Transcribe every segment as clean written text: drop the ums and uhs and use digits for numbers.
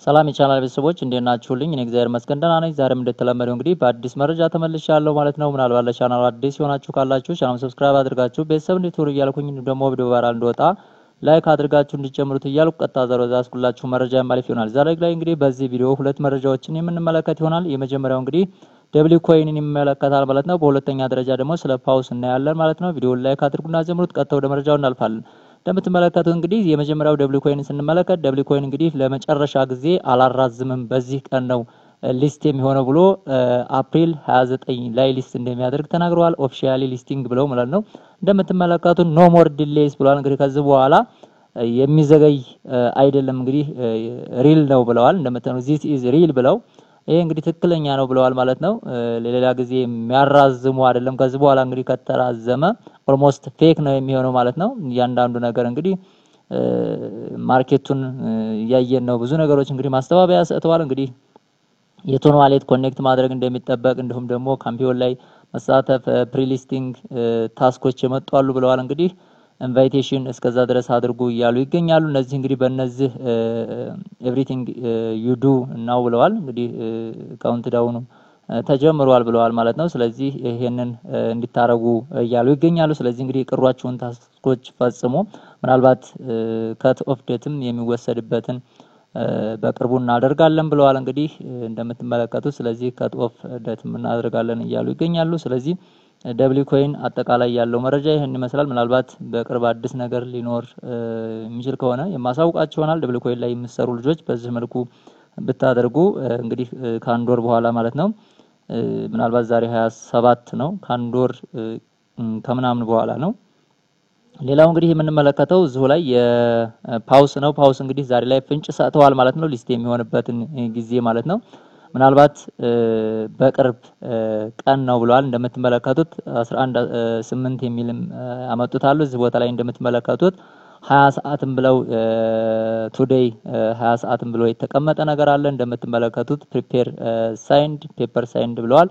ሰላም የቻናል ቤተሰቦች እንዴት ናችሁልኝ? እኔ እግዚአብሔር ይመስገን ደህና ነኝ። ዛሬም እንደተለመደው እንግዲህ በአዲስ መረጃ ተመልሻለሁ ማለት ነው። ምናልባት ለቻናሉ አዲስ ሆናችሁ ካላችሁ ቻናሉን ሰብስክራይብ አድርጋችሁ ቤተሰብ እንድትሆኑ እያልኩኝ ደግሞ ቪዲዮ ቫይራል እንዲወጣ ላይክ አድርጋችሁ እንድትጀምሩት እያልኩ ቀጥታ ያስኩላችሁ መረጃ ማለፍ ይሆናል። ዛሬ ላይ እንግዲህ በዚህ ቪዲዮ ሁለት መረጃዎችን የምንመለከት ይሆናል። የመጀመሪያው እንግዲህ ደብሊው ኮይንን ይመለከታል ማለት ነው። በሁለተኛ ደረጃ ደግሞ ስለ ፓውስ እናያለን ማለት ነው። ቪዲዮውን ላይክ አድርጉና ጀምሩት። ቀጥታ ወደ መረጃው እናልፋለን። እንደምትመለከቱት እንግዲህ የመጀመሪያው ደብሊው ኮይንን ስንመለከት ደብሊው ኮይን እንግዲህ ለመጨረሻ ጊዜ አላራዝምም በዚህ ቀን ነው ሊስት የሚሆነው ብሎ አፕሪል 29 ላይ ሊስት እንደሚያደርግ ተናግሯል። ኦፊሻሊ ሊስቲንግ ብለው ማለት ነው። እንደምትመለከቱት ኖ ሞር ዲሌይስ ብሏል። እንግዲህ ከዚህ በኋላ የሚዘገይ አይደለም እንግዲህ ሪል ነው ብለዋል። እንደምትመለከቱት this is real ብለው ይሄ እንግዲህ ትክክለኛ ነው ብለዋል ማለት ነው። ለሌላ ጊዜ የሚያራዝሙ አይደለም። ከዚህ በኋላ እንግዲህ ከተራዘመ ኦልሞስት ፌክ ነው የሚሆነው ማለት ነው። ያንዳንዱ ነገር እንግዲህ ማርኬቱን ያየን ነው። ብዙ ነገሮች እንግዲህ ማስተባበያ ሰጥተዋል። እንግዲህ የቶን ዋሌት ኮኔክት ማድረግ እንደሚጠበቅ እንዲሁም ደግሞ ካምፒዮን ላይ መሳተፍ ፕሪሊስቲንግ ታስኮች የመጣሉ ብለዋል። እንግዲህ ኢንቫይቴሽን እስከዛ ድረስ አድርጉ እያሉ ይገኛሉ። እነዚህ እንግዲህ በእነዚህ ኤቭሪቲንግ ዩ ዱ ናው ብለዋል። እንግዲህ ካውንት ዳውኑ ተጀምሯል ብለዋል ማለት ነው። ስለዚህ ይሄንን እንዲታረጉ እያሉ ይገኛሉ። ስለዚህ እንግዲህ ቅሯቸውን ታስኮች ፈጽሞ ምናልባት ከት ኦፍ ዴትም የሚወሰድበትን በቅርቡ እናደርጋለን ብለዋል። እንግዲህ እንደምትመለከቱት ስለዚህ ከት ኦፍ ዴትም እናደርጋለን እያሉ ይገኛሉ። ስለዚህ ደብሊው ኮይን አጠቃላይ ያለው መረጃ ይሄን ይመስላል። ምናልባት በቅርብ አዲስ ነገር ሊኖር የሚችል ከሆነ የማሳውቃችሁ ይሆናል። ደብሊው ኮይን ላይ የሚሰሩ ልጆች በዚህ መልኩ ብታደርጉ እንግዲህ ከአንድ ወር በኋላ ማለት ነው ምናልባት ዛሬ 27 ነው ከአንድ ወር ከምናምን በኋላ ነው። ሌላው እንግዲህ የምንመለከተው እዚሁ ላይ የፓውስ ነው። ፓውስ እንግዲህ ዛሬ ላይ ፍንጭ ሰጥተዋል ማለት ነው ሊስት የሚሆንበትን ጊዜ ማለት ነው። ምናልባት በቅርብ ቀን ነው ብለዋል። እንደምትመለከቱት 11/8 የሚልም አመጡታሉ። እዚህ ቦታ ላይ እንደምትመለከቱት 20 ሰዓትም ብለው ቱዴይ 20 ሰዓትም ብለው የተቀመጠ ነገር አለ። እንደምትመለከቱት ፕሪፔር ሳይንድ ፔፐር ሳይንድ ብለዋል።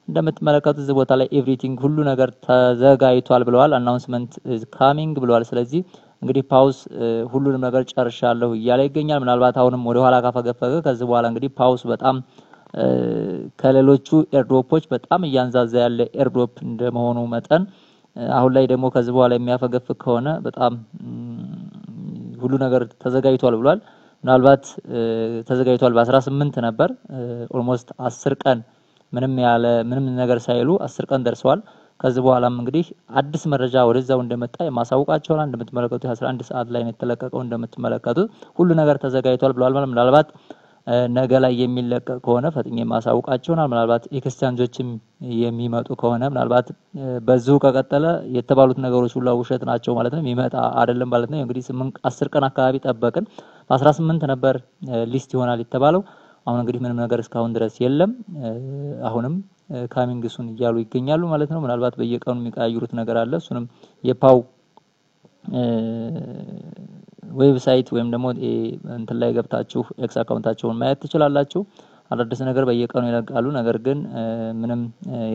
እንደምትመለከቱት እዚህ ቦታ ላይ ኤቭሪቲንግ ሁሉ ነገር ተዘጋጅቷል ብለዋል። አናውንስመንት ኢዝ ካሚንግ ብለዋል። ስለዚህ እንግዲህ ፓውስ ሁሉንም ነገር ጨርሻለሁ እያለ ይገኛል። ምናልባት አሁንም ወደ ኋላ ካፈገፈገ ከዚህ በኋላ እንግዲህ ፓውስ በጣም ከሌሎቹ ኤርድሮፖች በጣም እያንዛዛ ያለ ኤርድሮፕ እንደመሆኑ መጠን አሁን ላይ ደግሞ ከዚህ በኋላ የሚያፈገፍግ ከሆነ በጣም ሁሉ ነገር ተዘጋጅቷል ብሏል። ምናልባት ተዘጋጅቷል በ18 ነበር ኦልሞስት 10 ቀን ምንም ነገር ሳይሉ 10 ቀን ደርሰዋል። ከዚህ በኋላም እንግዲህ አዲስ መረጃ ወደዛው እንደመጣ የማሳውቃቸው ነው። እንደምትመለከቱት 11 ሰዓት ላይ ነው የተለቀቀው። እንደምትመለከቱት ሁሉ ነገር ተዘጋጅቷል ብለዋል። ምናልባት ነገ ላይ የሚለቀቅ ከሆነ ፈጥኜ የማሳውቃቸው ነው። ምናልባት ኤክስቻንጆችም የሚመጡ ከሆነ ምናልባት በዚሁ ከቀጠለ የተባሉት ነገሮች ሁሉ ውሸት ናቸው ማለት ነው። የሚመጣ አይደለም ማለት ነው። እንግዲህ 10 ቀን አካባቢ ጠበቅን። በ18 ነበር ሊስት ይሆናል የተባለው። አሁን እንግዲህ ምንም ነገር እስካሁን ድረስ የለም። አሁንም ካሚንግሱን እያሉ ይገኛሉ ማለት ነው። ምናልባት በየቀኑ የሚቀያይሩት ነገር አለ። እሱንም የፓው ዌብሳይት ወይም ደግሞ እንትን ላይ ገብታችሁ ኤክስ አካውንታቸውን ማየት ትችላላችሁ። አዳዲስ ነገር በየቀኑ ይለቃሉ። ነገር ግን ምንም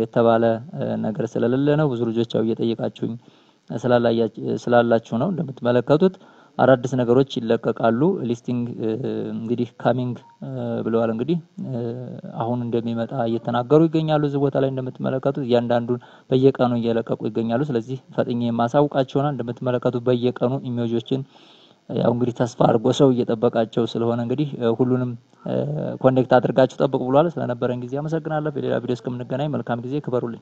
የተባለ ነገር ስለሌለ ነው። ብዙ ልጆች ያው እየጠየቃችሁኝ ስላላችሁ ነው። እንደምትመለከቱት አዳዲስ ነገሮች ይለቀቃሉ። ሊስቲንግ እንግዲህ ካሚንግ ብለዋል። እንግዲህ አሁን እንደሚመጣ እየተናገሩ ይገኛሉ። እዚህ ቦታ ላይ እንደምትመለከቱት እያንዳንዱን በየቀኑ እየለቀቁ ይገኛሉ። ስለዚህ ፈጥኜ የማሳውቃችሁ ነው። እንደምትመለከቱት በየቀኑ ኢሜጆችን ያው እንግዲህ ተስፋ አድርጎ ሰው እየጠበቃቸው ስለሆነ እንግዲህ ሁሉንም ኮኔክት አድርጋችሁ ጠብቁ ብሏል። ስለነበረን ጊዜ አመሰግናለሁ። በሌላ ቪዲዮ እስከምንገናኝ መልካም ጊዜ ክበሩልኝ።